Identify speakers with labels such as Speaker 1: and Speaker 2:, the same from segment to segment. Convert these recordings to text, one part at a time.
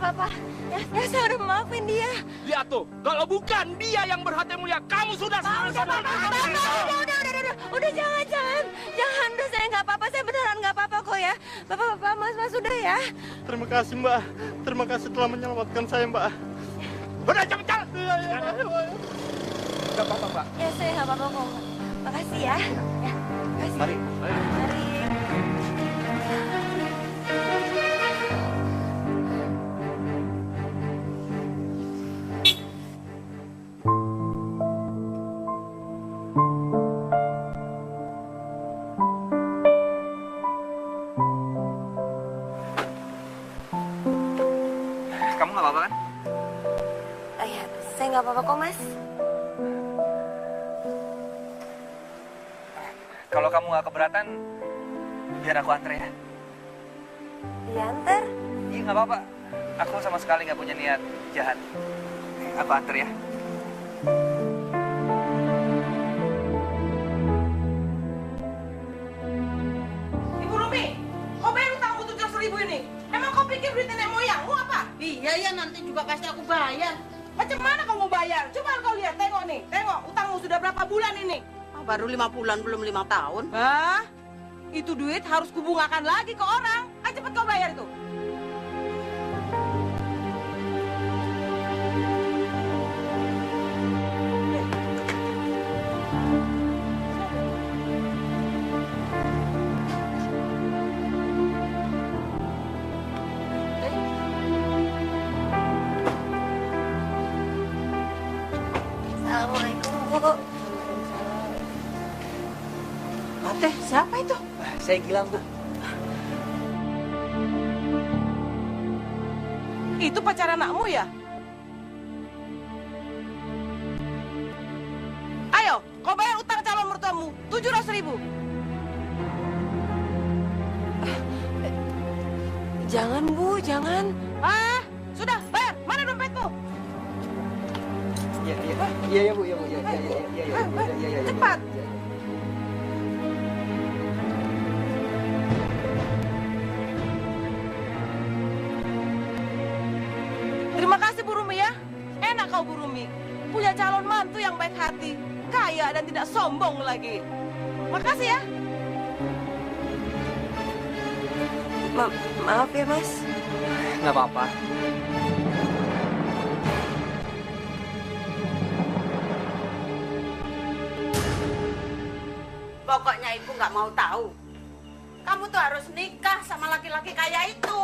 Speaker 1: apa-apa. Ya saya udah maafin dia.
Speaker 2: Lihat tuh, kalau bukan dia yang berhati mulia, kamu sudah sama sama.
Speaker 1: Udah jangan. Jangan, udah saya nggak apa-apa, saya beneran nggak apa-apa kok ya. Bapak, Mas udah ya.
Speaker 3: Terima kasih Mbak, terima kasih telah menyelamatkan saya Mbak.
Speaker 2: Udah cepet jalan. Nggak apa-apa Mbak.
Speaker 1: Ya saya nggak apa-apa kok. Makasih ya. Ya, makasih.
Speaker 2: Mari.
Speaker 1: Mari.
Speaker 4: Kamu nggak apa-apa kan?
Speaker 1: Ya, saya nggak apa-apa kok Mas.
Speaker 4: Kalau kamu nggak keberatan, biar aku antre ya.
Speaker 1: Diantar?
Speaker 4: Iya nggak apa-apa. Aku sama sekali nggak punya niat jahat. Aku antre ya.
Speaker 5: Ibu Rumi, kau bayar utangmu 700.000 ini. Emang kau pikir duit nenek moyangmu apa?
Speaker 6: Iya ya, nanti juga pasti aku bayar.
Speaker 5: Macam mana kau mau bayar? Coba kau lihat, tengok nih. Tengok, utangmu sudah berapa bulan ini?
Speaker 6: Baru 5 bulan, belum 5 tahun.
Speaker 5: Hah? Itu duit harus kubungakan lagi ke orang. Ayo cepat kau bayar itu.
Speaker 1: Assalamualaikum Bu.
Speaker 5: Fateh, siapa itu?
Speaker 4: Saya Gilang, Bu.
Speaker 5: Itu pacar anakmu ya? Ayo, kau bayar utang calon mertuamu 700.000.
Speaker 1: Jangan Bu, jangan.
Speaker 5: Ah, sudah bayar. Mana dompetmu?
Speaker 4: Iya Bu, iya Bu, iya.
Speaker 5: Cepat. Terima kasih Bu Rumi ya. Enak kau Bu Rumi. Punya calon mantu yang baik hati, kaya dan tidak sombong lagi. Makasih ya.
Speaker 1: Maaf ya Mas.
Speaker 4: Nggak apa-apa.
Speaker 6: Pokoknya ibu nggak mau tahu. Kamu tuh harus nikah sama laki-laki kaya itu.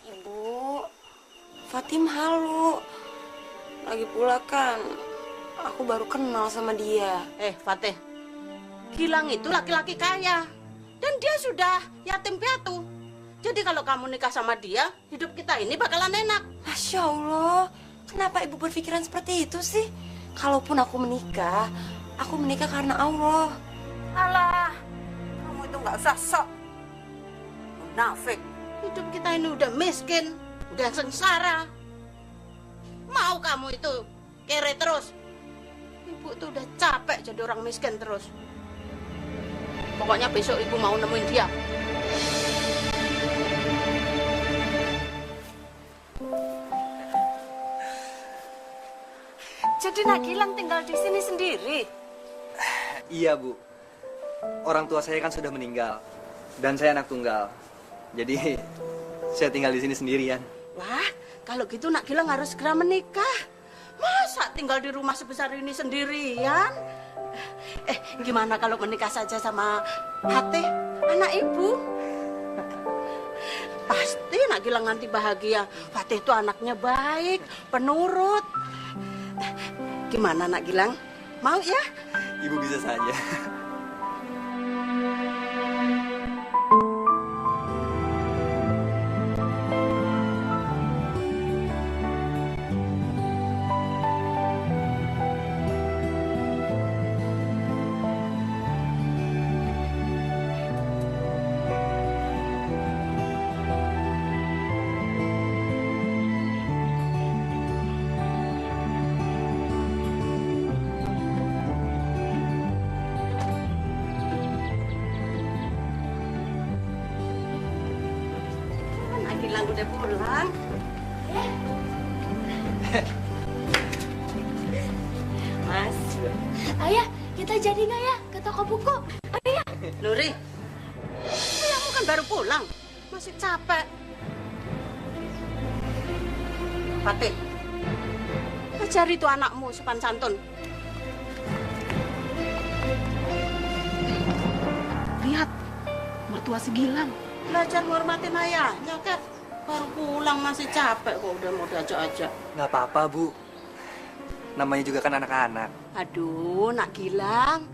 Speaker 1: Ibu, Fatim halu. Lagi pula kan, aku baru kenal sama dia.
Speaker 6: Fatih, Gilang itu laki-laki kaya. Dan dia sudah yatim piatu. Jadi kalau kamu nikah sama dia, hidup kita ini bakalan enak.
Speaker 1: Masya Allah, kenapa ibu berpikiran seperti itu sih? Kalaupun aku menikah karena Allah.
Speaker 6: Alah, kamu itu nggak usah sok. Munafik. Hidup kita ini udah miskin, udah sengsara. Mau kamu itu kere terus? Ibu tuh udah capek jadi orang miskin terus. Pokoknya besok ibu mau nemuin dia.
Speaker 1: Jadi Nak Gilang tinggal di sini sendiri?
Speaker 4: Iya Bu. Orang tua saya kan sudah meninggal. Dan saya anak tunggal. Jadi saya tinggal di sini sendirian.
Speaker 6: Wah, kalau gitu Nak Gilang harus segera menikah. Masa tinggal di rumah sebesar ini sendirian? Gimana kalau menikah saja sama Hati, anak ibu? Pasti Nak Gilang nanti bahagia. Fatih itu anaknya baik, penurut. Gimana Nak Gilang? Mau ya?
Speaker 4: Ibu bisa saja.
Speaker 6: Gilang udah pulang.
Speaker 1: Mas,
Speaker 7: Ayah, kita jadi nggak ya ke toko buku? Ayah.
Speaker 6: Nuri, ayahmu kan baru pulang. Masih capek. Fatih, ajari itu anakmu sopan santun.
Speaker 5: Lihat, mertua si Gilang.
Speaker 6: Belajar menghormatin ayahnya, Kat. Baru pulang masih capek kok udah mau diajak-ajak.
Speaker 4: Nggak apa-apa, Bu. Namanya juga kan anak-anak.
Speaker 6: Aduh, Nak Gilang.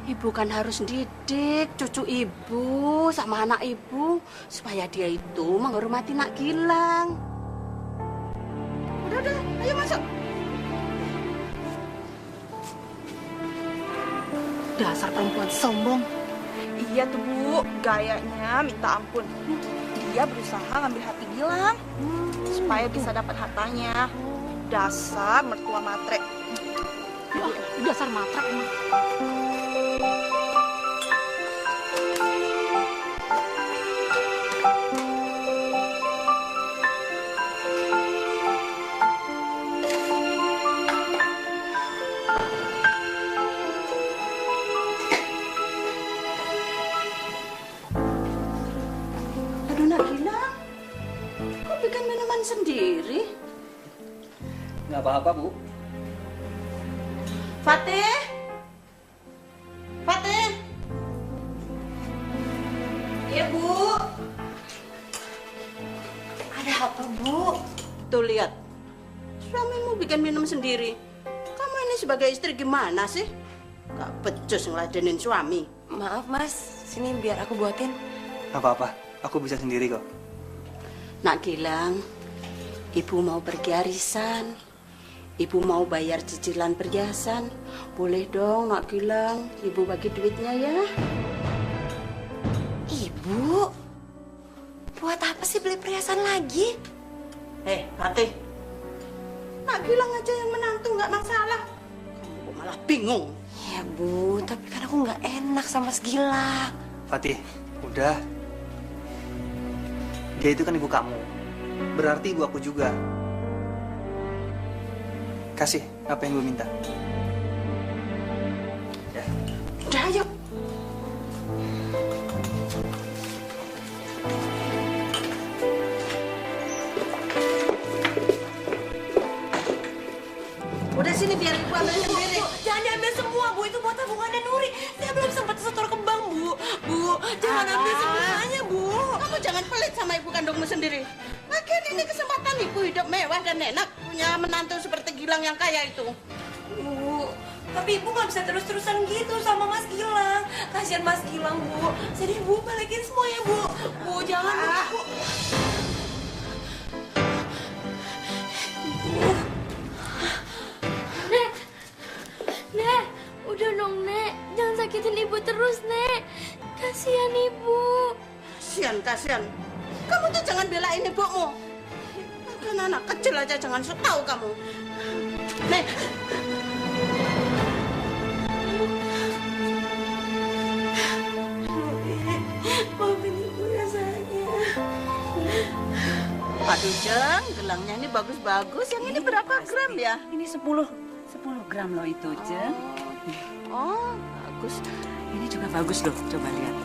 Speaker 6: Ibu kan harus didik cucu ibu sama anak ibu supaya dia itu menghormati Nak Gilang. Udah, ayo masuk.
Speaker 5: Dasar perempuan sombong. Iya tuh Bu, gayanya minta ampun. Dia berusaha ngambil hati Gilang supaya bisa dapat hartanya. Dasar mertua matre. Dasar matre emang.
Speaker 6: Aduh, Nak Gilang. Kok bikin minuman sendiri?
Speaker 4: Nggak apa-apa, Bu.
Speaker 6: Fatih? Fatih? Iya, Bu.
Speaker 1: ada apa, Bu?
Speaker 6: Tuh lihat. Suamimu bikin minum sendiri. Kamu ini sebagai istri gimana sih? Gak becus ngeladenin suami.
Speaker 1: Maaf, Mas. Sini biar aku buatin.
Speaker 4: Nggak apa-apa, aku bisa sendiri kok.
Speaker 6: Nak Gilang, ibu mau pergi arisan. Ibu mau bayar cicilan perhiasan. Boleh dong, Nak Gilang. Ibu bagi duitnya ya.
Speaker 1: Ibu, buat apa sih beli perhiasan lagi?
Speaker 6: Fatih. Nak Gilang aja yang menantu nggak masalah. Kamu malah bingung.
Speaker 1: Ya, Bu, tapi kan aku nggak enak sama Gilang.
Speaker 4: Fatih, udah. Dia itu kan ibu kamu. Berarti ibu aku juga. Kasih apa yang gue minta. Ya.
Speaker 6: Udah, ayo. Udah sini biar ibu ambil sendiri.
Speaker 1: Jangan diambil semua, Bu. Itu buat tabungannya Nuri. Saya belum sempat setor ke bank, Bu. Bu, jangan ambil semuanya, Bu.
Speaker 6: Kamu jangan pelit sama ibu kandungmu sendiri. Lagian ini kesempatan ibu hidup mewah dan enak. Punya menantu seperti Gilang yang kaya itu.
Speaker 1: Bu, tapi Ibu nggak bisa terus-terusan gitu sama Mas Gilang. Kasihan Mas Gilang, Bu. Jadi Bu balikin semuanya, Bu. Bu, jangan, Bu.
Speaker 7: Nek, Nek, udah dong, Nek. Jangan sakitin ibu terus, Nek. Kasihan ibu.
Speaker 6: Kasihan. Kamu tuh jangan belain ibumu. Kan anak kecil aja jangan sok tahu kamu. Nih.
Speaker 1: Maafin Ibu ya, sayangnya.
Speaker 6: Aduh, Jeng, gelangnya ini bagus-bagus. Yang ini berapa gram ya?
Speaker 8: Ini 10 gram loh itu, Jeng.
Speaker 6: Oh, bagus.
Speaker 8: Ini juga bagus loh, coba lihat.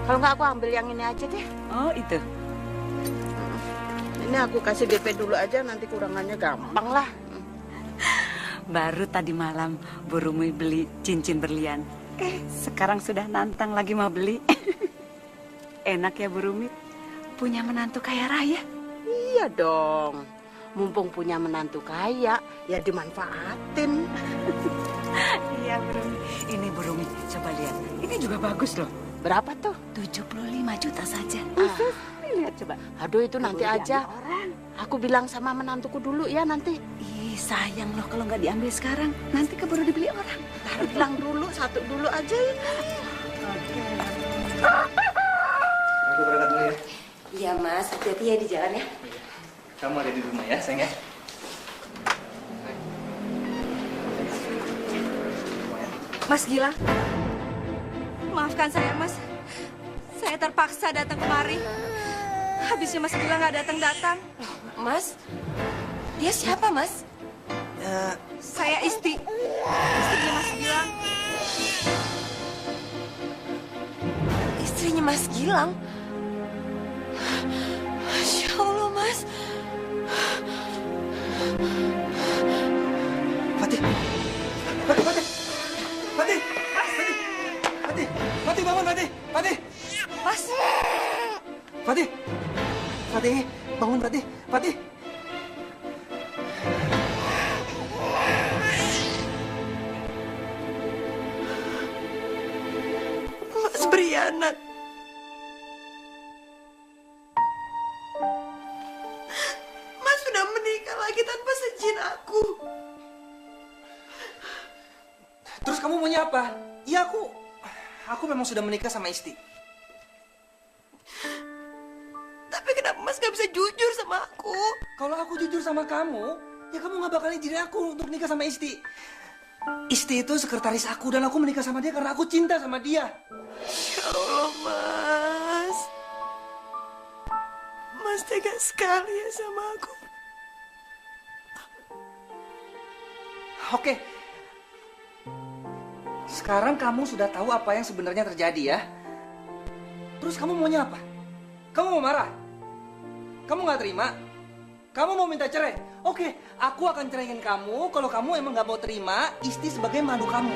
Speaker 6: Kalau nggak aku ambil yang ini aja deh.
Speaker 8: Oh, itu.
Speaker 6: Ini aku kasih DP dulu aja, nanti kurangannya gampang lah.
Speaker 8: Baru tadi malam Bu Rumi beli cincin berlian. Sekarang sudah nantang lagi mau beli. Enak ya Bu Rumi, punya menantu kaya raya.
Speaker 6: Iya dong. Mumpung punya menantu kaya, ya dimanfaatin.
Speaker 8: Iya Bu Rumi. Ini Bu Rumi, coba lihat. Ini juga bagus loh.
Speaker 6: Berapa tuh?
Speaker 8: 75 juta saja. Lihat coba.
Speaker 6: Aduh, itu nanti
Speaker 8: Boleh
Speaker 6: aja.
Speaker 8: diambil orang.
Speaker 6: Aku bilang sama menantuku dulu ya nanti.
Speaker 8: Ih, sayang loh kalau nggak diambil sekarang. Nanti keburu dibeli orang.
Speaker 6: Ntar bilang dulu, satu dulu aja ini.
Speaker 4: Aku berangkat dulu ya.
Speaker 1: Iya, Mas. Hati-hati ya di jalan ya.
Speaker 4: Kamu ada di rumah ya, sayang ya.
Speaker 1: Mas Gilang, maafkan saya, Mas. Saya terpaksa datang kemari.
Speaker 5: Habisnya Mas Gilang nggak datang-datang.
Speaker 1: Mas, dia siapa, Mas?
Speaker 5: Saya istrinya Mas Gilang.
Speaker 1: Istrinya Mas Gilang? Masya Allah, Mas.
Speaker 4: Fatih, bangun, Fatih.
Speaker 1: Mas,
Speaker 4: Fatih, bangun, Fatih.
Speaker 1: Mas berkhianat. Mas sudah menikah lagi tanpa seizin aku.
Speaker 4: Terus kamu maunya apa? Iya, aku memang sudah menikah sama Isti.
Speaker 1: Tapi kenapa Mas gak bisa jujur sama aku?
Speaker 4: Kalau aku jujur sama kamu, ya kamu gak bakal izinin aku untuk nikah sama Isti. Isti itu sekretaris aku dan aku menikah sama dia karena aku cinta sama dia.
Speaker 1: Ya Allah, Mas. Mas tega sekali ya sama aku.
Speaker 4: Oke. Sekarang kamu sudah tahu apa yang sebenarnya terjadi ya. Terus kamu maunya apa? Kamu mau marah? Kamu nggak terima? Kamu mau minta cerai? Oke, aku akan ceraiin kamu kalau kamu emang nggak mau terima Isti sebagai madu kamu.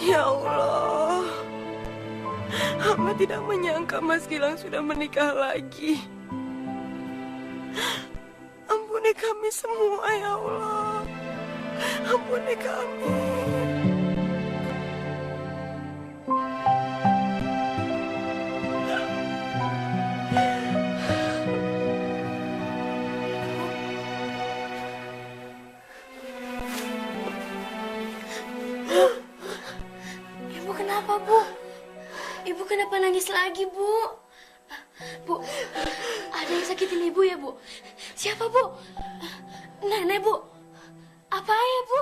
Speaker 1: Ya Allah. Hamba tidak menyangka Mas Gilang sudah menikah lagi. Ampuni kami semua ya Allah. Ampuni kami.
Speaker 7: Ibu kenapa, Bu? Ibu kenapa nangis lagi, Bu? Bu, ada yang sakitin Ibu ya, Bu? Siapa, Bu? Nenek, Bu? Apa ya, Bu?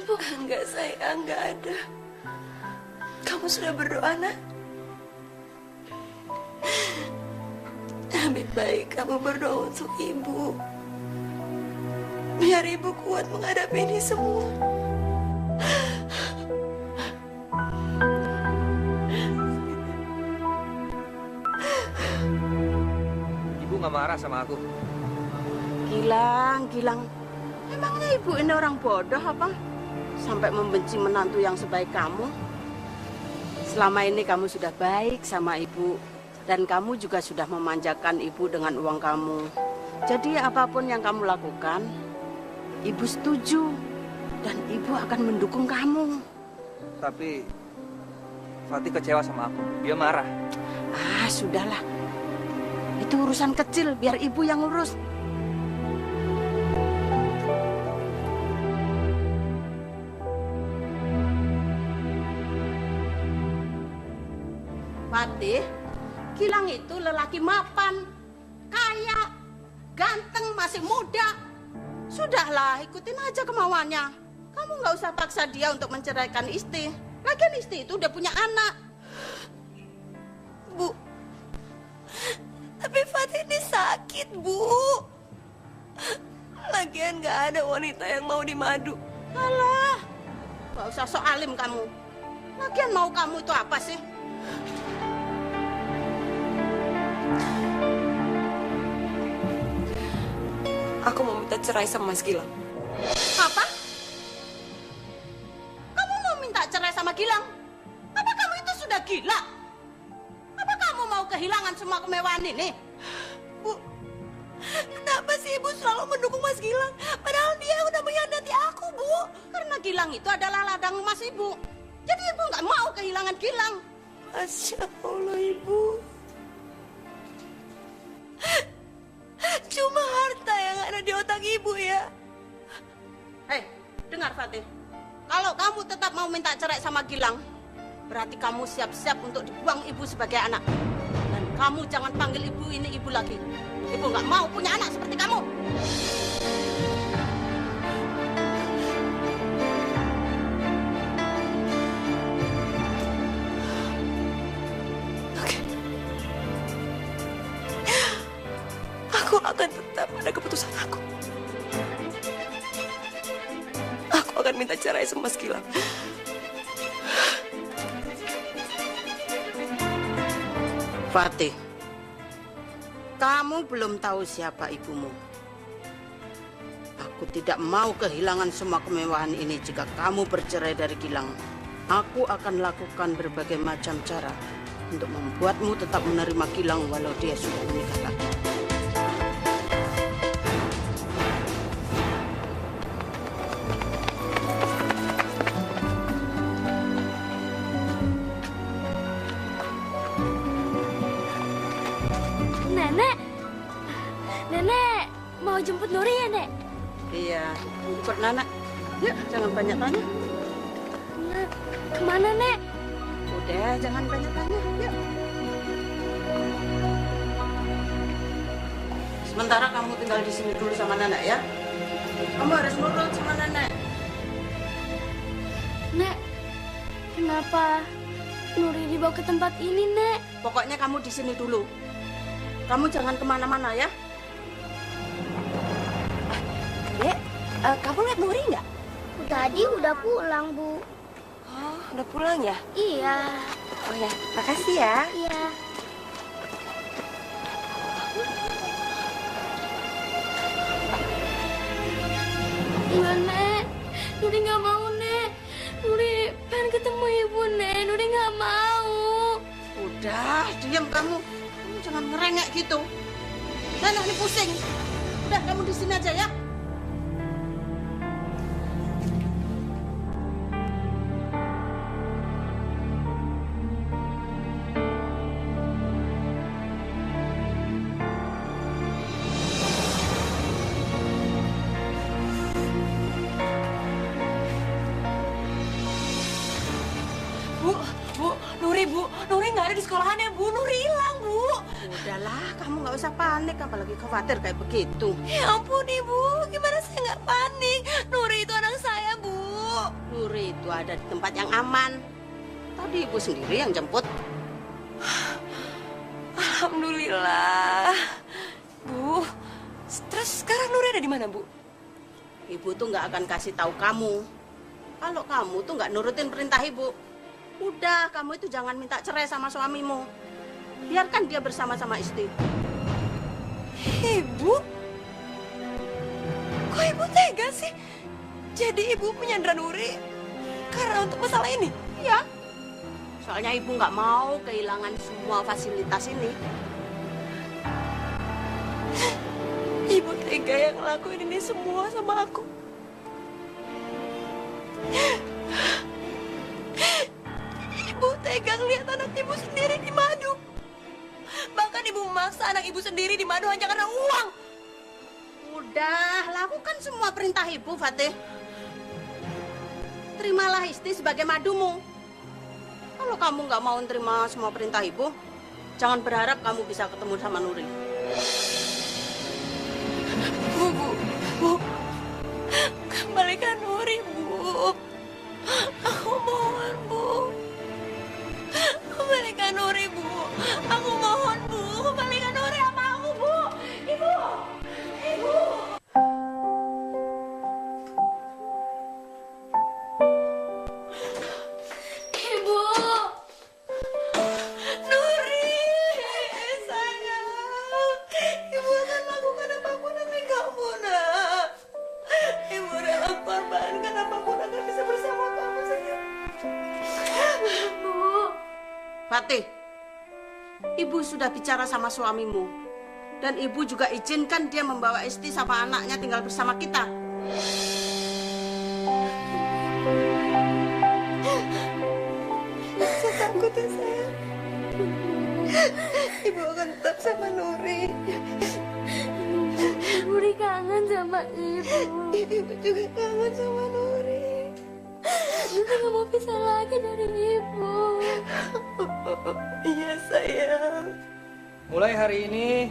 Speaker 7: Ibu.
Speaker 1: Enggak, sayang, enggak ada. Kamu sudah berdoa, nak? Lebih baik kamu berdoa untuk ibu. Biar ibu kuat menghadapi ini semua.
Speaker 4: Ibu nggak marah sama aku?
Speaker 6: Gilang. Emangnya ibu ini orang bodoh apa? Sampai membenci menantu yang sebaik kamu. Selama ini kamu sudah baik sama ibu. Dan kamu juga sudah memanjakan ibu dengan uang kamu. Jadi apapun yang kamu lakukan, ibu setuju. Dan ibu akan mendukung kamu.
Speaker 4: Tapi Fatih kecewa sama aku. Dia marah.
Speaker 6: Ah, sudahlah. Itu urusan kecil, biar ibu yang urus. Fatih, Gilang itu lelaki mapan, kaya, ganteng, masih muda. Sudahlah, ikutin aja kemauannya. Kamu nggak usah paksa dia untuk menceraikan Isti. Lagian Isti itu udah punya anak.
Speaker 1: Bu, tapi Fatih ini sakit, Bu. Lagian gak ada wanita yang mau dimadu.
Speaker 6: Alah, nggak usah sok alim kamu. Lagian mau kamu itu apa sih?
Speaker 1: Aku mau minta cerai sama Mas Gilang.
Speaker 6: Apa? Kamu mau minta cerai sama Gilang? Apa kamu itu sudah gila? Apa kamu mau kehilangan semua kemewahan ini?
Speaker 1: Bu, kenapa sih Ibu selalu mendukung Mas Gilang? Padahal dia udah mengkhianati aku, Bu.
Speaker 6: Karena Gilang itu adalah ladang emas ibu. Jadi ibu nggak mau kehilangan Gilang.
Speaker 1: Masya Allah, Ibu. Cuma harta yang ada di otak Ibu ya.
Speaker 6: Hei, dengar Fatih. Kalau kamu tetap mau minta cerai sama Gilang, berarti kamu siap-siap untuk dibuang ibu sebagai anak. Dan kamu jangan panggil ibu ini ibu lagi. Ibu nggak mau punya anak seperti kamu.
Speaker 1: akan tetap pada keputusan aku. Aku akan minta cerai sama Mas Gilang.
Speaker 6: Fatih, kamu belum tahu siapa ibumu. Aku tidak mau kehilangan semua kemewahan ini jika kamu bercerai dari Gilang. Aku akan lakukan berbagai macam cara untuk membuatmu tetap menerima Gilang walau dia sudah menikah lagi.
Speaker 7: Nenek mau jemput Nuri ya, Nek?
Speaker 6: Iya, ikut Nana. Yuk, jangan banyak tanya.
Speaker 7: Nek, kemana, Nek?
Speaker 6: Udah, jangan banyak tanya. Yuk. Sementara kamu tinggal di sini dulu sama Nana ya. Kamu harus nurut sama Nenek.
Speaker 7: Nek, kenapa Nuri dibawa ke tempat ini, Nek?
Speaker 6: Pokoknya kamu di sini dulu. Kamu jangan kemana-mana ya.
Speaker 1: Dek, kamu lihat Nuri nggak?
Speaker 7: Tadi udah pulang, Bu.
Speaker 1: Oh, udah pulang ya?
Speaker 7: Iya.
Speaker 1: Oh ya, makasih ya.
Speaker 7: Iya. Iya, Nek. Nuri nggak mau, Nek. Nuri pengen ketemu Ibu, Nek. Nuri nggak mau.
Speaker 6: Udah, diam kamu. Kamu jangan ngerengek gitu. Nana ini pusing. Udah, kamu di sini aja ya.
Speaker 1: Nuri nggak ada di sekolahannya, Bu. Nuri hilang, Bu.
Speaker 6: Udahlah, kamu nggak usah panik, apalagi khawatir kayak begitu.
Speaker 1: Ya ampun, Ibu. Gimana saya nggak panik? Nuri itu anak saya, Bu.
Speaker 6: Nuri itu ada di tempat yang aman. Tadi Ibu sendiri yang jemput.
Speaker 1: Alhamdulillah. Bu, terus sekarang Nuri ada di mana, Bu?
Speaker 6: Ibu tuh nggak akan kasih tahu kamu. Kalau kamu tuh nggak nurutin perintah Ibu. Udah, kamu itu jangan minta cerai sama suamimu. Biarkan dia bersama-sama istri.
Speaker 1: Ibu? Kok Ibu tega sih? Jadi Ibu menyandera Nuri karena untuk masalah ini?
Speaker 6: Ya, soalnya Ibu nggak mau kehilangan semua fasilitas ini.
Speaker 1: Ibu tega yang ngelakuin ini semua sama aku. Ibu tega ngeliat anak Ibu sendiri dimadu. Bahkan Ibu memaksa anak Ibu sendiri dimadu hanya karena uang.
Speaker 6: Udah, lakukan semua perintah Ibu, Fatih. Terimalah Isti sebagai madumu. Kalau kamu nggak mau terima semua perintah Ibu, jangan berharap kamu bisa ketemu sama Nuri.
Speaker 1: Bu, kembalikan Nuri, Bu. Aku mohon, Bu. Kembalikan Nuri, Bu. Aku mohon, Bu. Kembalikan Nuri sama aku, Bu. Ibu. Ibu.
Speaker 7: Ibu.
Speaker 1: Nuri. Sayang. Ibu akan lakukan apapun demi kamu, nak. Ibu rela korbankan apapun agar bisa bersama kamu, sayang.
Speaker 7: Bu.
Speaker 6: Fatih, Ibu sudah bicara sama suamimu. Dan Ibu juga izinkan dia membawa Isti sama anaknya tinggal bersama kita.
Speaker 1: Saya takut ya, sayang. Ibu akan tetap sama Nuri.
Speaker 7: Nuri kangen sama Ibu.
Speaker 1: Ibu juga kangen sama Nuri.
Speaker 7: Nuri gak mau pisah lagi dari Ibu.
Speaker 1: Iya, sayang.
Speaker 4: Mulai hari ini,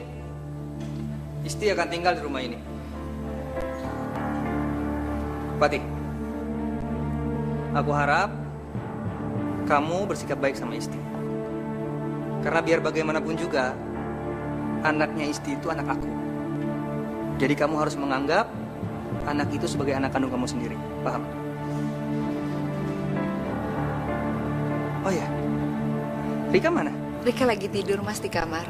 Speaker 4: Isti akan tinggal di rumah ini. Fatih, aku harap kamu bersikap baik sama Isti. Karena biar bagaimanapun juga, anaknya Isti itu anak aku. Jadi kamu harus menganggap anak itu sebagai anak kandung kamu sendiri. Paham? Oh ya, Rika mana?
Speaker 9: Rika lagi tidur Mas di kamar.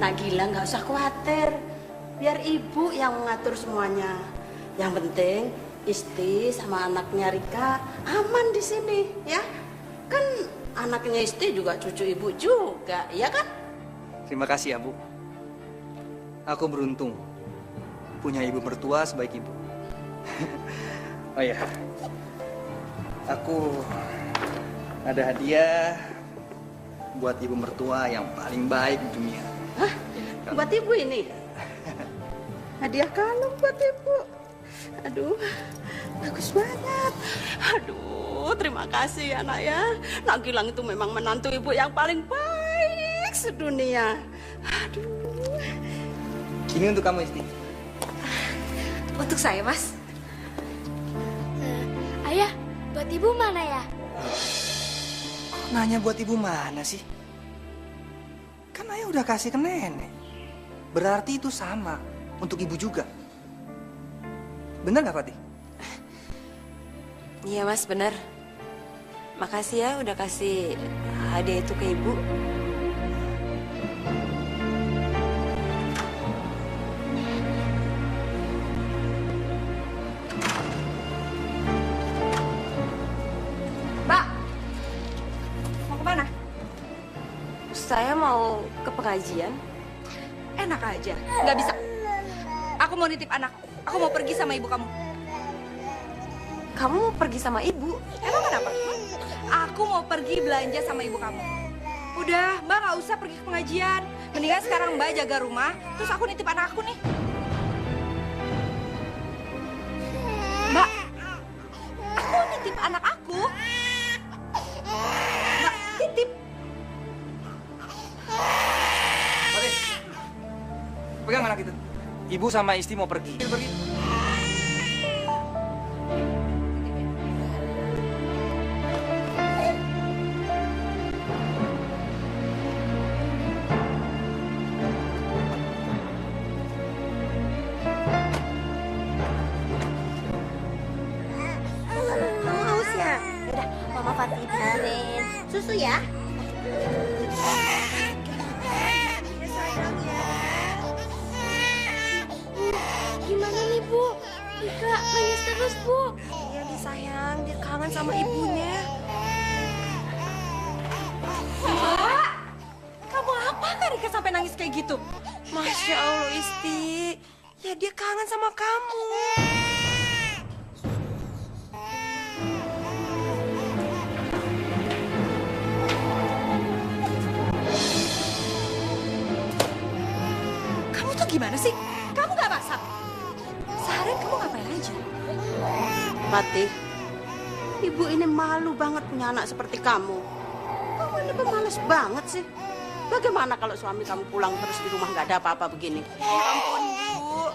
Speaker 6: Nagila nggak usah khawatir, biar ibu yang mengatur semuanya. Yang penting Isti sama anaknya Rika aman di sini, ya. Kan anaknya Isti juga cucu ibu juga, ya kan?
Speaker 4: Terima kasih ya, Bu. Aku beruntung punya ibu mertua sebaik ibu. Oh ya, aku ada hadiah buat ibu mertua yang paling baik di dunia.
Speaker 6: Hah? Buat ibu ini? Hadiah kalung buat ibu. Aduh, bagus banget. Aduh, terima kasih ya nak ya. Nak Gilang itu memang menantu ibu yang paling baik sedunia. Aduh.
Speaker 4: Ini untuk kamu, Isti.
Speaker 9: Untuk saya, Mas.
Speaker 7: Ayah, buat ibu mana ya?
Speaker 4: Kok nanya buat ibu mana sih? Kan ayah udah kasih ke nenek. Berarti itu sama untuk ibu juga. Bener gak, Fatih?
Speaker 9: Iya, Mas, bener. Makasih ya udah kasih hadiah itu ke ibu.
Speaker 5: Mbak, mau kemana?
Speaker 9: Saya mau ke pengajian.
Speaker 5: Enak aja, nggak bisa. Aku mau nitip anak. Aku mau pergi sama ibu kamu.
Speaker 9: Kamu mau pergi sama ibu?
Speaker 5: Emang kenapa? Aku mau pergi belanja sama ibu kamu. Udah, Mbak nggak usah pergi ke pengajian. Mendingan sekarang Mbak jaga rumah, terus aku nitip anak aku nih. Mbak, aku nitip anak aku. Mbak, titip.
Speaker 4: Fatih, pegang anak itu. Ibu sama Isti mau pergi. Pergi.
Speaker 6: Haus ya? Yaudah, Mama Fatih bikinin susu ya.
Speaker 7: Gimana nih, Bu? Rika nangis terus, Bu.
Speaker 9: Iya, dia sayang. Dia kangen sama ibunya.
Speaker 5: Mbak, kamu apa kan Rika sampai nangis kayak gitu?
Speaker 9: Masya Allah, Isti. Ya, dia kangen sama kamu.
Speaker 5: Kamu tuh gimana sih? Kamu gak masak? Seharian kamu ngapain aja?
Speaker 6: Fatih, ibu ini malu banget punya anak seperti kamu. Kamu ini pemalas banget sih. Bagaimana kalau suami kamu pulang terus di rumah nggak ada apa-apa begini?
Speaker 9: Ya ampun, Bu.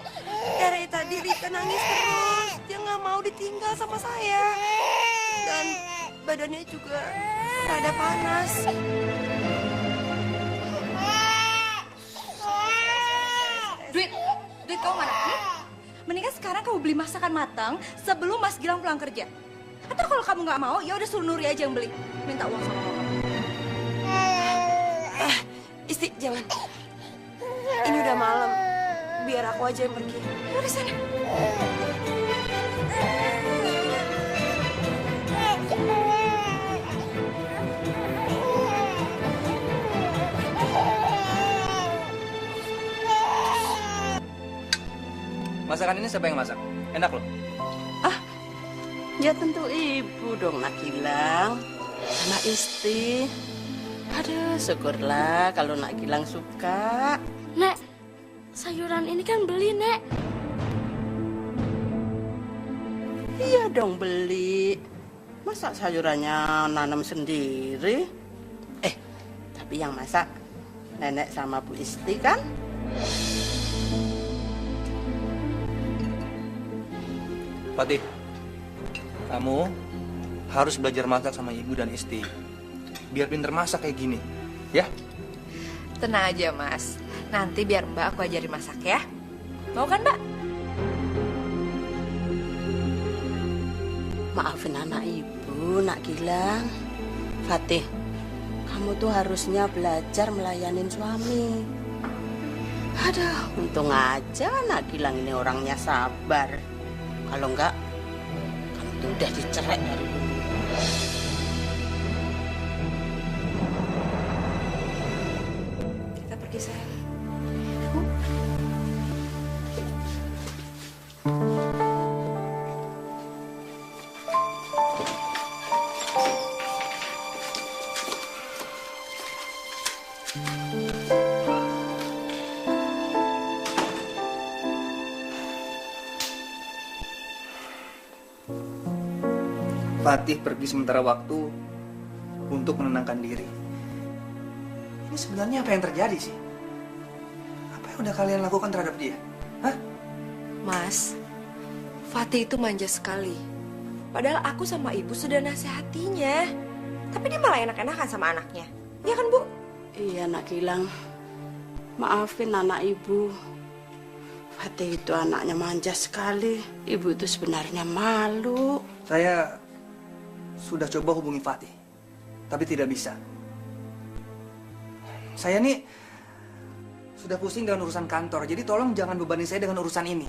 Speaker 9: Dari tadi Rika nangis terus. Dia nggak mau ditinggal sama saya. Dan badannya juga rada panas.
Speaker 5: Duit kamu mana? Mendingan sekarang kamu beli masakan matang sebelum Mas Gilang pulang kerja. Atau kalau kamu nggak mau, ya udah suruh Nuri aja yang beli. Minta uang sama mama.
Speaker 9: Isti, jangan. Ini udah malam. Biar aku aja yang pergi.
Speaker 5: Ya udah sana.
Speaker 4: Masakan ini siapa yang masak? Enak loh.
Speaker 6: Ya tentu ibu dong Nak Gilang. Sama Isti. Aduh, syukurlah kalau Nak Gilang suka.
Speaker 7: Nek, sayuran ini kan beli, Nek.
Speaker 6: Iya dong beli. Masa sayurannya nanam sendiri? Tapi yang masak nenek sama Bu Isti kan?
Speaker 4: Fatih, kamu harus belajar masak sama ibu dan Isti. Biar pinter masak kayak gini, ya?
Speaker 9: Tenang aja, Mas. Nanti biar Mbak aku ajarin masak ya. Mau kan, Mbak?
Speaker 6: Maafin anak ibu, Nak Gilang. Fatih, kamu tuh harusnya belajar melayanin suami. Aduh, untung aja Nak Gilang ini orangnya sabar. Kalau enggak, kamu tuh udah dicerai dari dulu.
Speaker 9: Kita pergi, sayang.
Speaker 4: Fatih pergi sementara waktu untuk menenangkan diri. Ini sebenarnya apa yang terjadi sih? Apa yang udah kalian lakukan terhadap dia? Hah?
Speaker 9: Mas, Fatih itu manja sekali. Padahal aku sama ibu sudah nasihatinya. Tapi dia malah enak-enakan sama anaknya. Iya kan, Bu?
Speaker 6: Iya, Nak Gilang. Maafin anak ibu. Fatih itu anaknya manja sekali. Ibu itu sebenarnya malu.
Speaker 4: Saya sudah coba hubungi Fatih, tapi tidak bisa. Saya nih sudah pusing dengan urusan kantor, jadi tolong jangan bebani saya dengan urusan ini.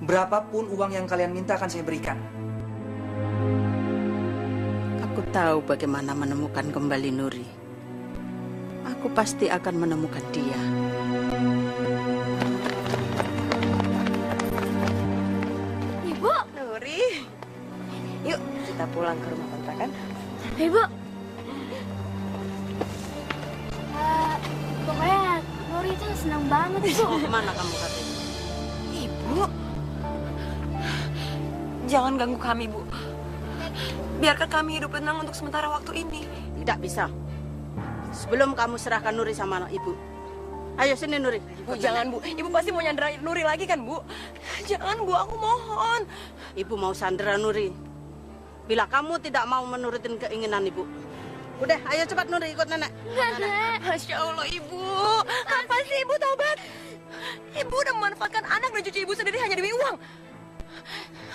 Speaker 4: Berapapun uang yang kalian minta akan saya berikan.
Speaker 6: Aku tahu bagaimana menemukan kembali Nuri. Aku pasti akan menemukan dia.
Speaker 7: Ibu,
Speaker 9: Nuri. Yuk, kita pulang ke rumah kontrakan.
Speaker 7: Ibu. Pokoknya Nuri itu senang banget, Bu.
Speaker 6: Kemana kamu katanya?
Speaker 9: Ibu. Jangan ganggu kami, Bu. Biarkan kami hidup tenang untuk sementara waktu ini.
Speaker 6: Tidak bisa. Sebelum kamu serahkan Nuri sama anak ibu. Ayo sini Nuri.
Speaker 9: Bu, jangan, Bu. Ibu pasti mau nyandera Nuri lagi kan, Bu? Jangan, Bu. Aku mohon.
Speaker 6: Ibu mau sandera Nuri. Bila kamu tidak mau menurutin keinginan ibu. Udah, ayo cepat Nuri ikut nenek.
Speaker 7: Nenek.
Speaker 9: Masya Allah, Ibu. Kapan sih Ibu taubat? Ibu udah memanfaatkan anak dan cucu Ibu sendiri hanya demi uang.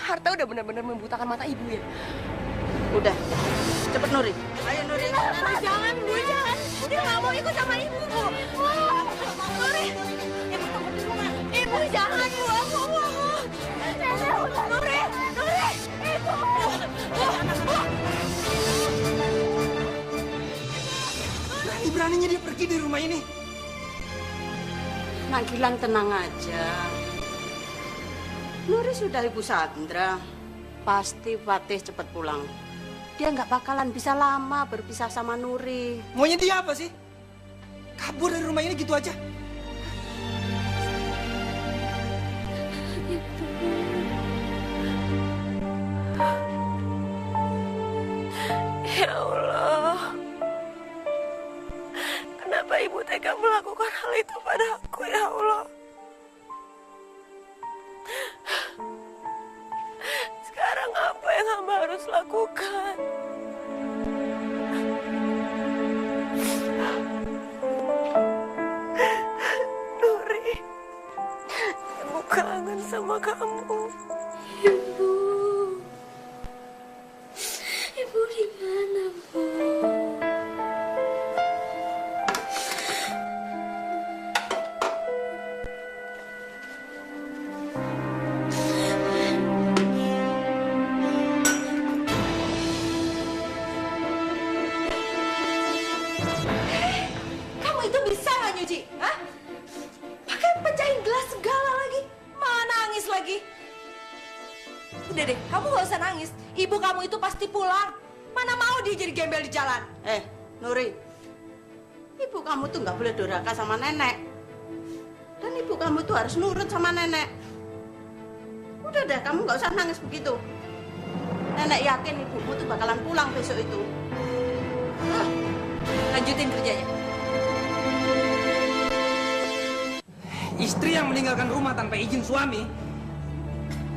Speaker 9: Harta udah benar-benar membutakan mata Ibu ya.
Speaker 6: Udah, cepet Nuri. Ayo Nuri ikut nenek.
Speaker 9: Jangan, Bu, jangan. Dia nggak mau ikut sama Ibu, Bu. Nuri. Ibu tunggu di rumah. Ibu, jangan, Bu. Aku mohon. Nuri, Nuri. Ibu.
Speaker 4: Berani-beraninya dia pergi dari rumah ini.
Speaker 6: Nak Gilang tenang aja. Nuri sudah ibu Sandra. Pasti Fatih cepat pulang. Dia nggak bakalan bisa lama berpisah sama Nuri.
Speaker 4: Maunya dia apa sih? Kabur dari rumah ini gitu aja?
Speaker 9: Ya Allah. Kenapa Ibu tega melakukan hal itu pada aku, ya Allah? Sekarang apa yang hamba harus lakukan? Nuri, Ibu kangen sama kamu.
Speaker 7: Ibu. Ibu di mana, Bu?
Speaker 9: Kamu itu bisa nggak nyuci? Hah? Pakai pecahin gelas segala lagi. Malah nangis lagi. Udah deh, kamu nggak usah nangis. Ibu kamu itu pasti pulang. Mana mau dia jadi gembel di jalan.
Speaker 6: Nuri. Ibu kamu tuh nggak boleh durhaka sama nenek. Dan ibu kamu tuh harus nurut sama nenek. Udah deh, kamu nggak usah nangis begitu. Nenek yakin ibumu tuh bakalan pulang besok itu.
Speaker 9: Lanjutin kerjanya.
Speaker 4: Istri yang meninggalkan rumah tanpa izin suami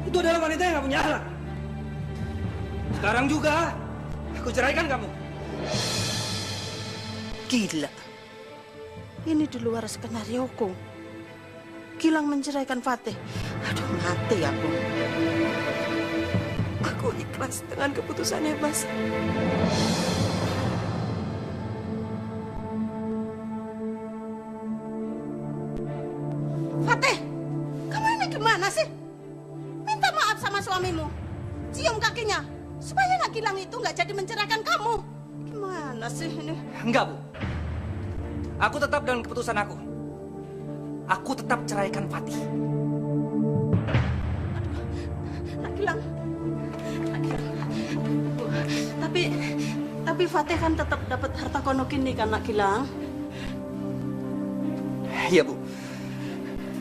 Speaker 4: itu adalah wanita yang gak punya akhlak. Sekarang juga aku ceraikan kamu.
Speaker 6: Gila. Ini di luar skenarioku. Gilang menceraikan Fatih. Aduh, mati aku.
Speaker 9: Aku ikhlas dengan keputusannya, Mas.
Speaker 6: Fatih, kamu ini gimana sih? Minta maaf sama suamimu. Cium kakinya. Supaya Nak Gilang itu nggak jadi menceraikan kamu. Gimana sih ini?
Speaker 4: Enggak, Bu. Aku tetap dengan keputusan aku. Aku tetap ceraikan Fatih.
Speaker 6: Nak Gilang. Bu, tapi Fatih kan tetap dapat harta konok ini kan, Nak Gilang?
Speaker 4: Iya, Bu.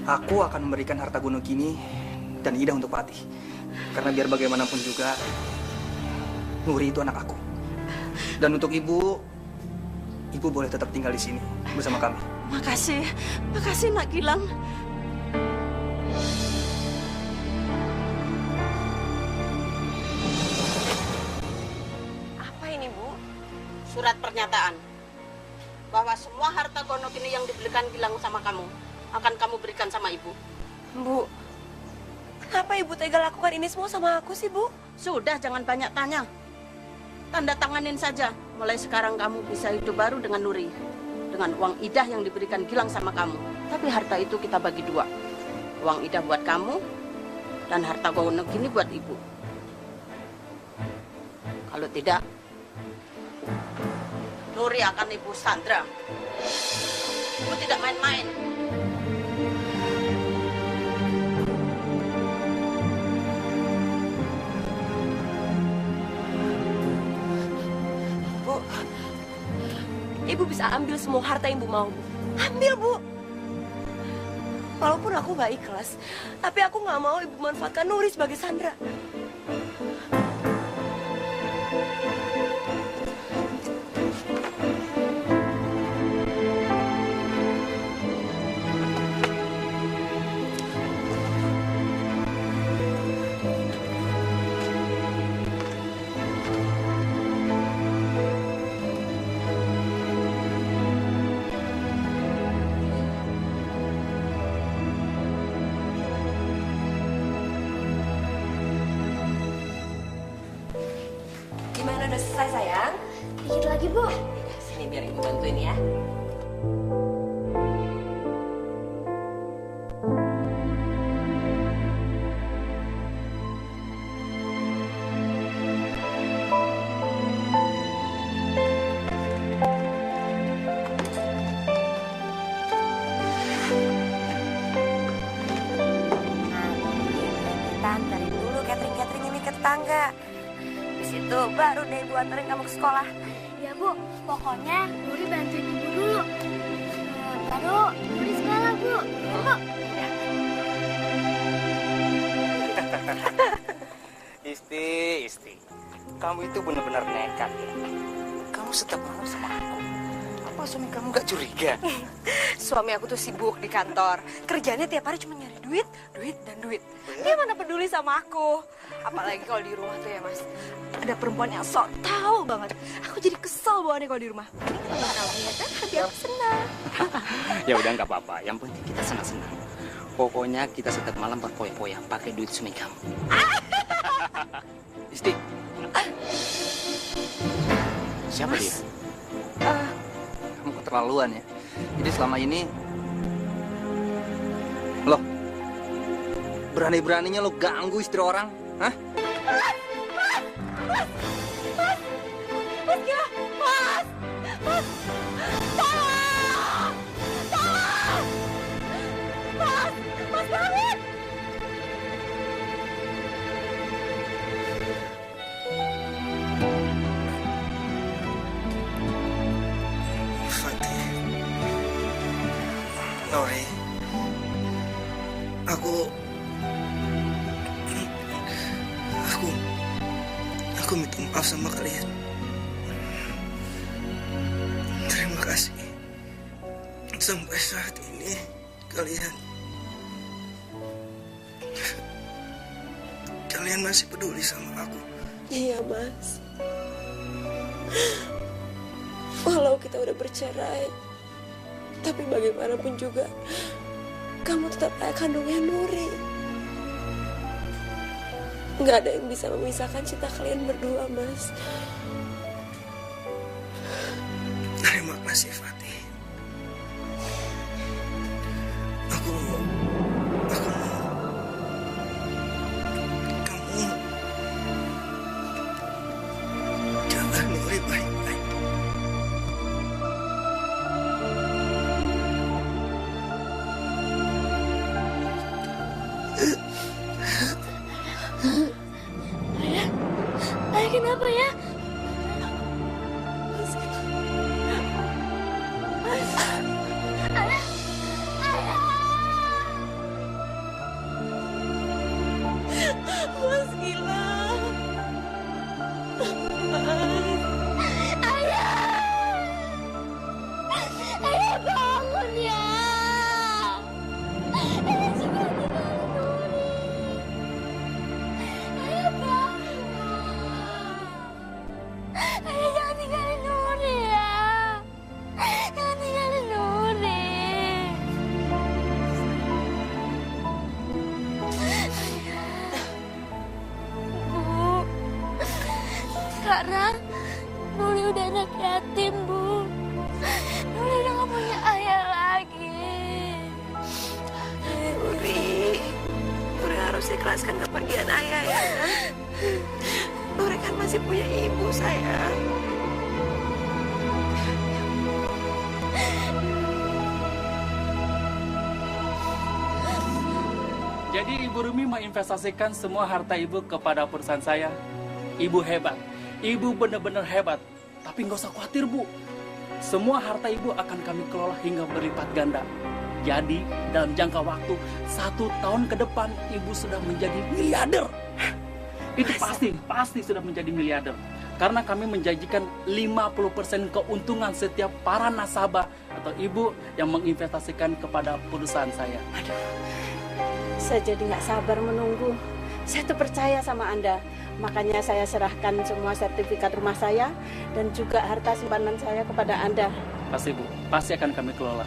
Speaker 4: Aku akan memberikan harta gunung kini dan Ida untuk Fatih. Karena biar bagaimanapun juga, Nuri itu anak aku. Dan untuk Ibu boleh tetap tinggal di sini bersama kami.
Speaker 6: Makasih Nak Gilang.
Speaker 9: Apa ini, Bu?
Speaker 6: Surat pernyataan bahwa semua harta gonok ini yang dibelikan Gilang sama kamu akan kamu berikan sama ibu.
Speaker 9: Bu, kenapa Ibu tega lakukan ini semua sama aku sih, Bu?
Speaker 6: Sudah, jangan banyak tanya. Tanda tanganin saja. Mulai sekarang kamu bisa hidup baru dengan Nuri. Dengan uang idah yang diberikan Gilang sama kamu. Tapi harta itu kita bagi dua. Uang idah buat kamu, dan harta gonok ini buat ibu. Kalau tidak, Nuri akan ibu sandra. Ibu tidak main-main.
Speaker 9: Bu, Ibu bisa ambil semua harta yang Ibu mau, Bu. Ambil, Bu. Walaupun aku gak ikhlas, tapi aku gak mau Ibu manfaatkan Nuri sebagai Sandra. Gimana, udah selesai, sayang?
Speaker 7: Dikit lagi, Bu.
Speaker 9: Sini biar Ibu bantuin ya.
Speaker 10: Antarin dulu catering ini ke tetangga. Habis itu baru deh Ibu anterin kamu ke sekolah.
Speaker 7: Ya, Bu. Pokoknya Nuri bantuin Ibu dulu. Baru Nuri sekolah, Bu. Ya, Bu.
Speaker 4: Isti. Kamu itu benar-benar nekat ya. Kamu tetap mau sama aku. Apa suami kamu gak curiga?
Speaker 9: Suami aku tuh sibuk di kantor. Kerjanya tiap hari cuma nyari duit, dan duit. Dia mana peduli sama aku. Apalagi kalau di rumah tuh ya, Mas. Ada perempuan yang sok tahu banget. Aku jadi kesel bawaannya kalau di rumah. Ini kalau kamu lihat kan hati aku senang.
Speaker 2: Ya udah nggak apa-apa. Yang penting kita senang-senang. Pokoknya kita setiap malam berpoya-poya pakai duit suami kamu.
Speaker 4: Isti.
Speaker 2: Siapa
Speaker 4: Mas.
Speaker 2: dia?
Speaker 4: Kamu keterlaluan ya. Jadi selama ini loh, berani-beraninya lo ganggu istri orang, hah?
Speaker 9: Mas, gila! Mas! Tolong! Tolong! Mas bangun!
Speaker 4: Fatih, Nuri, aku minta maaf sama kalian. Terima kasih. Sampai saat ini kalian masih peduli sama aku.
Speaker 9: Iya, Mas. Walau kita udah bercerai, tapi bagaimanapun juga
Speaker 10: kamu tetap ayah kandungnya Nuri. Nggak ada yang bisa memisahkan cinta kalian berdua, Mas.
Speaker 4: Terima kasih, Fatih. Aku mau kamu jaga Nuri baik-baik.
Speaker 7: Ayah kenapa ya?
Speaker 1: Mas Gilang.
Speaker 7: Ayah bangun ya. Ayah jangan tinggalin Nuri. Ayah bangun. Ayah jangan tinggalin Nuri ya. Jangan tinggalin Nuri. Bu, sekarang Nuri udah anak yatim, Bu. Nuri udah gak punya ayah lagi.
Speaker 10: Nuri harus ikhlaskan kepergian ayah ya. Nuri kan masih punya ibu, sayang.
Speaker 11: Jadi Ibu Rumi menginvestasikan semua harta Ibu kepada perusahaan saya. Ibu hebat. Ibu benar-benar hebat. Tapi nggak usah khawatir, Bu. Semua harta Ibu akan kami kelola hingga berlipat ganda. Jadi dalam jangka waktu 1 tahun ke depan Ibu sudah menjadi miliarder. Itu pasti sudah menjadi miliarder. Karena kami menjanjikan 50% keuntungan setiap para nasabah atau ibu yang menginvestasikan kepada perusahaan saya.
Speaker 6: Saya jadi nggak sabar menunggu. Saya tuh percaya sama Anda. Makanya saya serahkan semua sertifikat rumah saya dan juga harta simpanan saya kepada Anda.
Speaker 11: Pasti, Bu. Pasti akan kami kelola.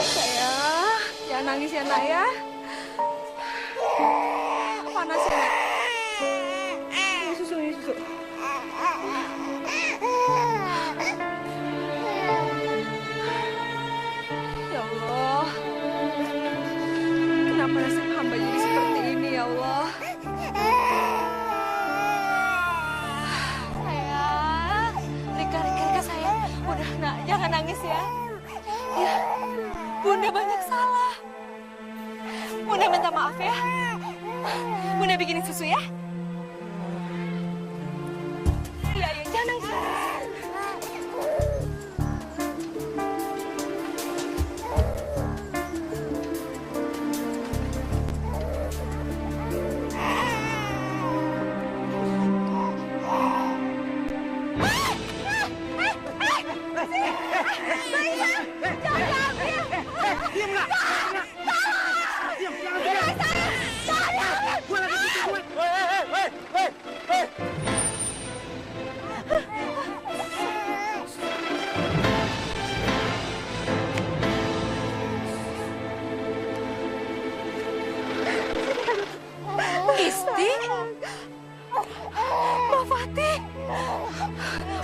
Speaker 9: Sayang, jangan nangis ya, Nak ya. Panas ya, Nak. Ini susu. Ya Allah, kenapa nasib hamba jadi seperti ini ya Allah? Sayang, Rika sayang. Udah, Nak, jangan nangis ya. Ya, Bunda banyak salah. Bunda minta maaf ya. Bunda bikinin susu ya. Iya, jangan nangis. Isti? Mbak Fatih?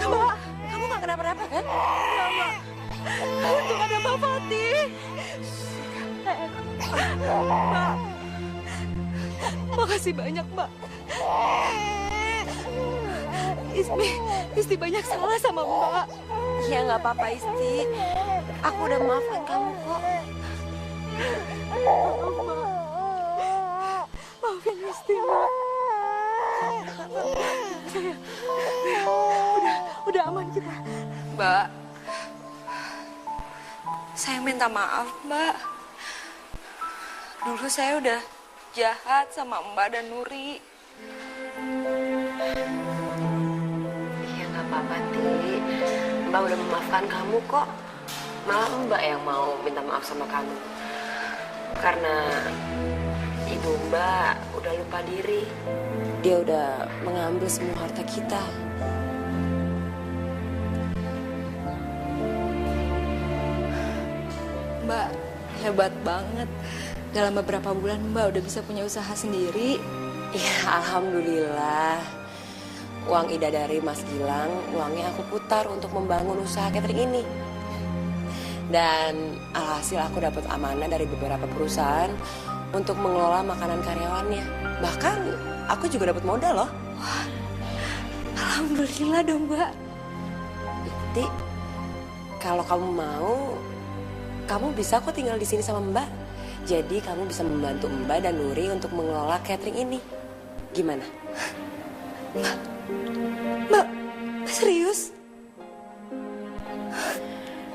Speaker 9: Kamu gak kenapa-napa kan? Enggak, Mbak. Untung ada Mbak Fatih. Mbak. Makasih banyak, Mbak. Isti banyak salah sama Mbak.
Speaker 10: Ya nggak apa-apa, Isti. Aku udah maafkan kamu kok.
Speaker 9: Maafin Isti, Mbak. Udah aman kita.
Speaker 10: Mbak, saya minta maaf, Mbak. Dulu saya udah jahat sama Mbak dan Nuri.
Speaker 12: Ya nggak apa-apa, Ti. Mbak udah memaafkan kamu kok. Malah Mbak yang mau minta maaf sama kamu. Karena ibu Mbak udah lupa diri. Dia udah mengambil semua harta kita.
Speaker 10: hebat banget. Dalam beberapa bulan Mbak udah bisa punya usaha sendiri.
Speaker 12: Ya, alhamdulillah. Uang Ida dari Mas Gilang, uangnya aku putar untuk membangun usaha catering ini. Dan alhasil aku dapat amanah dari beberapa perusahaan untuk mengelola makanan karyawannya. Bahkan aku juga dapat modal loh.
Speaker 10: Wah, alhamdulillah dong Mbak.
Speaker 12: Ti, kalau kamu mau, kamu bisa kok tinggal di sini sama Mbak. Jadi kamu bisa membantu Mbak dan Nuri untuk mengelola catering ini. Gimana?
Speaker 10: Mbak, serius?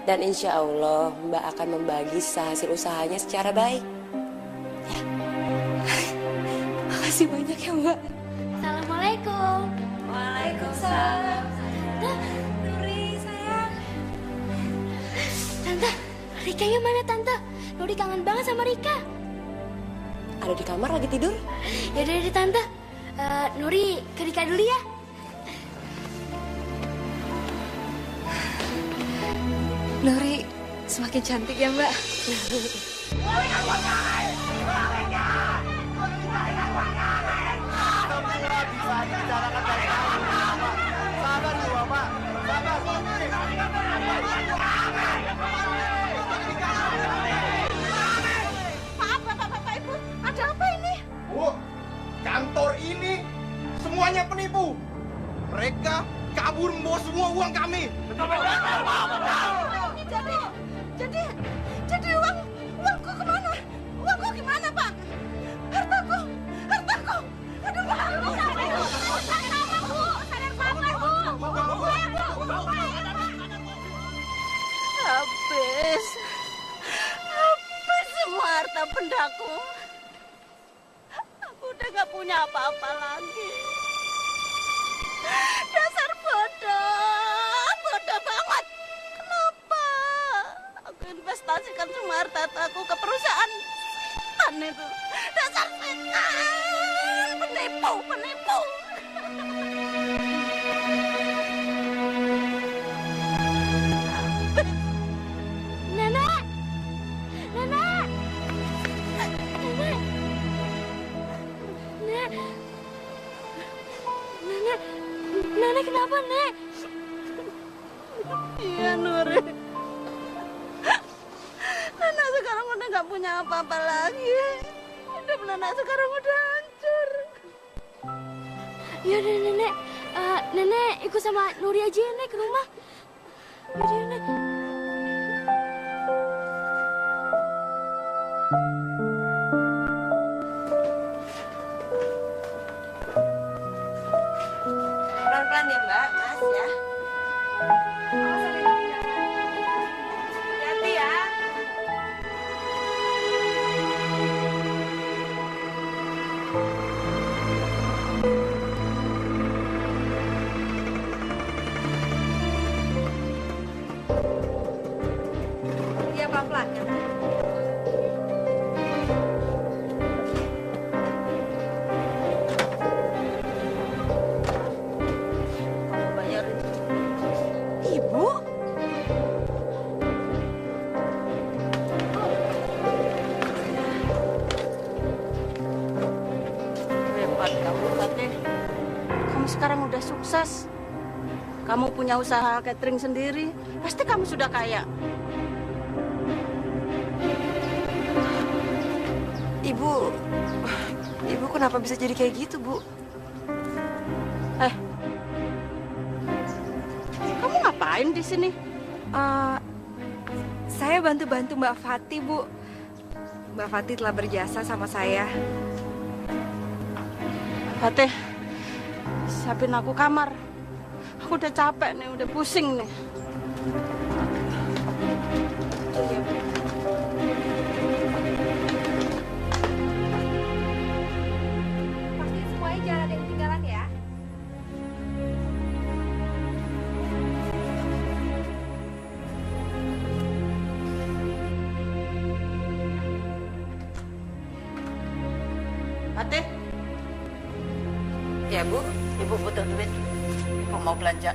Speaker 12: Dan insya Allah Mbak akan membagi hasil usahanya secara baik.
Speaker 10: Makasih banyak ya Mbak.
Speaker 7: Assalamualaikum.
Speaker 10: Waalaikumsalam.
Speaker 7: Nuri sayang. Tante, Rikanya mana Tante? Nuri kangen banget sama Rika.
Speaker 12: Ada di kamar lagi tidur.
Speaker 7: Ya udah Tante. Nuri ke Rika dulu ya.
Speaker 10: Nuri semakin cantik ya Mbak.
Speaker 6: Bapak Ibu, ada apa ini?
Speaker 3: Bu, kantor ini semuanya penipu. Mereka kabur membawa semua uang kami.
Speaker 6: Jadi uangku kemana? Uangku gimana Pak? Hartaku. Aduh Pak. Habis semua harta bendaku. Aku udah gak punya apa-apa lagi. Dasar bodoh banget. Kenapa aku investasikan semua hartaku ke perusahaan setan itu? Dasar setan, penipu.
Speaker 7: Nenek. Nenek kenapa, Nek?
Speaker 6: Iya, Nuri. Nenek sekarang udah gak punya apa-apa lagi. Hidup nenek sekarang udah hancur.
Speaker 7: Ya udah Nenek. Nenek ikut sama Nuri aja ya, Nek, ke rumah. Yaudah, Nek.
Speaker 6: Pelan-pelan ya, Mbak. Mas ya. Hati-hati ya.
Speaker 9: Iya pelan-pelan ya.
Speaker 6: Kamu bayar Ibu? Hebat kamu, Fatih. Kamu sekarang udah sukses. Kamu punya usaha catering sendiri. Pasti kamu sudah kaya.
Speaker 10: Ibu kenapa bisa jadi kayak gitu, Bu?
Speaker 6: Kamu ngapain di sini?
Speaker 9: Saya bantu-bantu Mbak Fatih, Bu. Mbak Fatih telah berjasa sama saya.
Speaker 6: Fatih, siapin aku kamar. Aku udah capek nih, udah pusing nih.
Speaker 9: Pastiin semuanya jangan ada yang ketinggalan ya.
Speaker 6: Fatih,
Speaker 12: Ya Bu, Ibu butuh duit. Ibu mau belanja.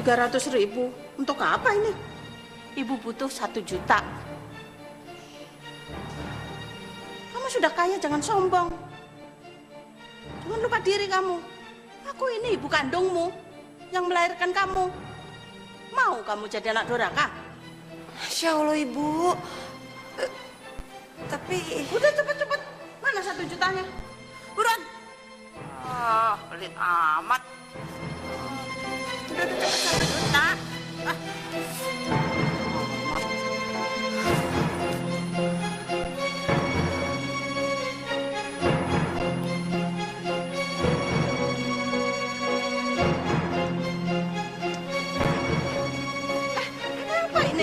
Speaker 6: 300.000. Untuk apa ini? Ibu butuh 1 juta. Kamu sudah kaya, jangan sombong. Jangan lupa diri kamu. Aku ini ibu kandungmu yang melahirkan kamu. Mau kamu jadi anak durhaka?
Speaker 10: Masya Allah, Ibu. Tapi...
Speaker 6: Udah cepet-cepet. Mana 1 jutanya? Buruan. Ah, pelit amat. Udah cepet 1 juta. Ah.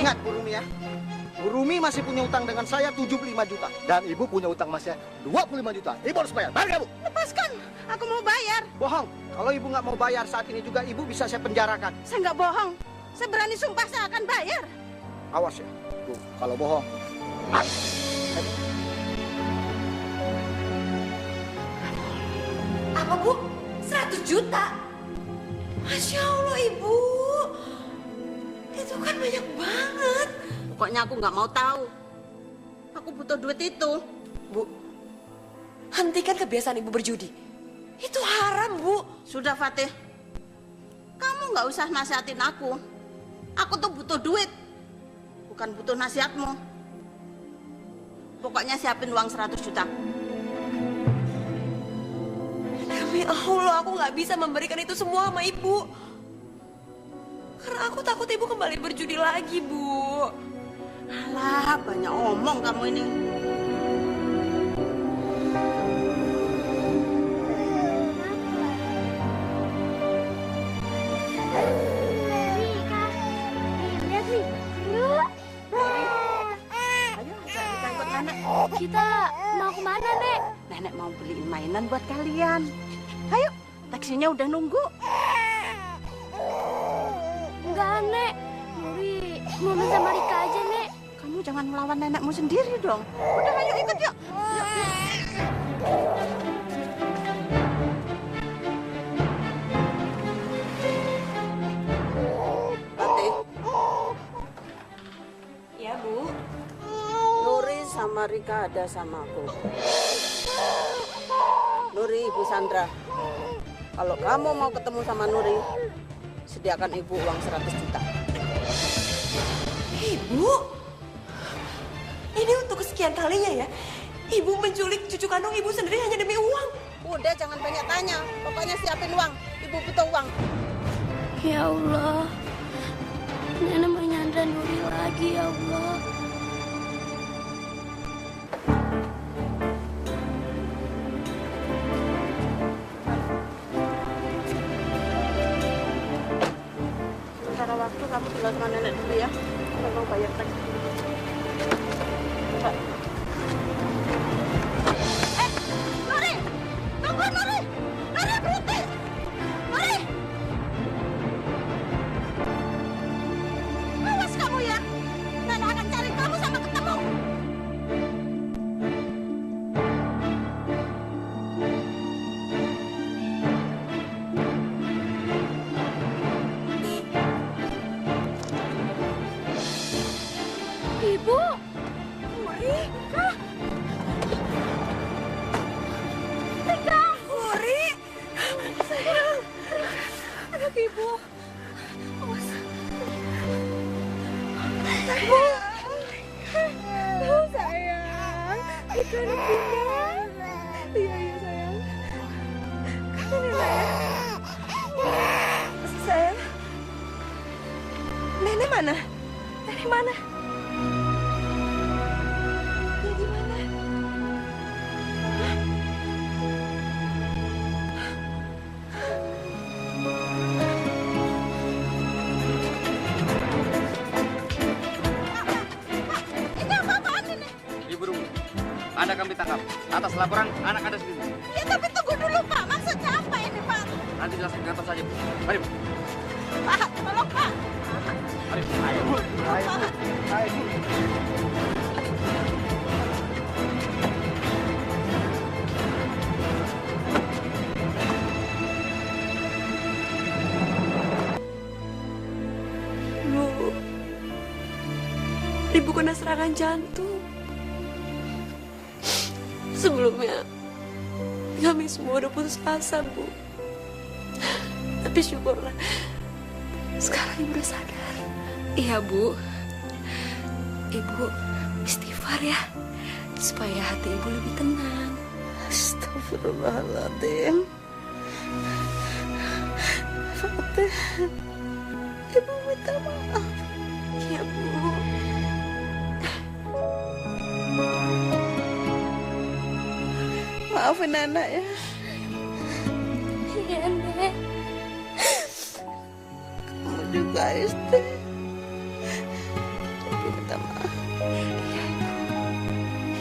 Speaker 3: Ingat Bu Rumi ya, Bu Rumi masih punya utang dengan saya 75 juta. Dan Ibu punya utang masnya 25 juta. Ibu harus bayar. Bayar kamu.
Speaker 6: Lepaskan, aku mau bayar.
Speaker 3: Bohong. Kalau Ibu nggak mau bayar saat ini juga, Ibu bisa saya penjarakan.
Speaker 6: Saya nggak bohong. Saya berani sumpah saya akan bayar.
Speaker 3: Awas ya, Bu. Kalau bohong.
Speaker 9: Apa, Bu? 100 juta? Masya Allah, Ibu. Itu kan banyak banget.
Speaker 6: Pokoknya aku nggak mau tahu. Aku butuh duit itu.
Speaker 9: Bu, hentikan kebiasaan Ibu berjudi. Itu haram, Bu.
Speaker 6: Sudah, Fatih. Kamu nggak usah nasihatin aku. Aku tuh butuh duit. Bukan butuh nasihatmu. Pokoknya siapin uang 100 juta.
Speaker 9: Demi Allah, aku nggak bisa memberikan itu semua sama Ibu. Karena aku takut Ibu kembali berjudi lagi, Bu.
Speaker 6: Alah, banyak omong kamu ini.
Speaker 7: Lihat nih, yuk.
Speaker 6: Ayo, kita ikut nenek.
Speaker 7: Kita mau kemana, Nek?
Speaker 6: Nenek mau beliin mainan buat kalian. Ayo, taksinya udah nunggu.
Speaker 7: Enggak, Nek. Nuri mau main sama Rika aja, Nek.
Speaker 6: Kamu jangan melawan nenekmu sendiri dong. Udah, ayo ikut yuk. Fatih.
Speaker 9: Ya, Bu.
Speaker 6: Nuri sama Rika ada sama aku. Nuri, Ibu Sandra. Kalau kamu mau ketemu sama Nuri, sediakan Ibu uang 100 juta.
Speaker 9: Ibu? Ini untuk kesekian kalinya ya? Ibu menculik cucu kandung Ibu sendiri hanya demi uang?
Speaker 6: Udah, jangan banyak tanya. Pokoknya siapin uang. Ibu butuh uang.
Speaker 7: Ya Allah. Nenek menyandra Nuri lagi, ya Allah.
Speaker 6: Sementara waktu kamu tinggal sama nenek dulu ya. Kita mau bayar taksi. Coba. Nuri! Tunggu, Nuri! Nuri, berhenti! Nuri! Awas kamu ya! Nenek akan cari kamu sampai ketemu!
Speaker 7: Ibu.
Speaker 9: Rika! Rika! Uri! Sayang! Anak Ibu! Awas! Sayang! Oh, sayang! Itu anak Bunda! Iya, iya, sayang. Kamu nenek ya? Sayang? Nenek mana? Nenek mana? Dia di mana?
Speaker 6: Ini apa-apaan ini?
Speaker 2: Ibu Rumi, Anda kami tangkap. Atas laporan anak Anda sendiri.
Speaker 6: Ya tapi tunggu dulu Pak, maksudnya apa ini Pak?
Speaker 2: Nanti jelaskan ke kantor saja, Bu. Mari, Bu.
Speaker 6: Pak, tolong Pak.
Speaker 2: Mari, Bu. Ayo, Bu.
Speaker 3: Ayo, Bu. Ayo, Bu.
Speaker 10: Ibu kena serangan jantung. Sebelumnya, kami semua udah putus asa, Bu. Tapi syukurlah, sekarang Ibu udah sadar.
Speaker 12: Iya, Bu. Ibu istighfar ya, supaya hati Ibu lebih tenang.
Speaker 6: Astagfirullahaladzim. Fatih, Ibu minta maaf.
Speaker 10: Iya, Bu.
Speaker 6: Maafin anak ya.
Speaker 10: Iya, Nek.
Speaker 6: Kamu juga istri. Ibu minta maaf.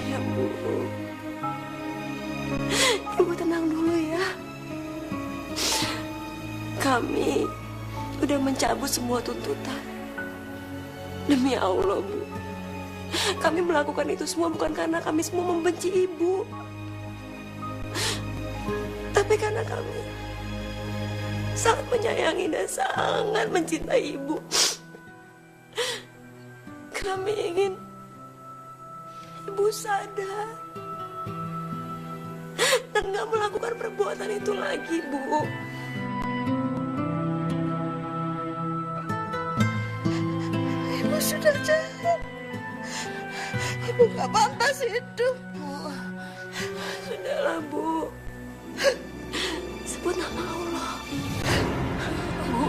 Speaker 10: Iya, Bu. Ibu tenang dulu ya. Kami udah mencabut semua tuntutan. Demi Allah, Bu. Kami melakukan itu semua bukan karena kami semua membenci Ibu. Tapi karena kami sangat menyayangi dan sangat mencintai Ibu. Kami ingin Ibu sadar dan gak melakukan perbuatan itu lagi, Bu.
Speaker 6: Ibu sudah jahat. Ibu gak pantas hidup, Bu.
Speaker 10: Sudahlah, Bu. Sebut nama Allah. Bu.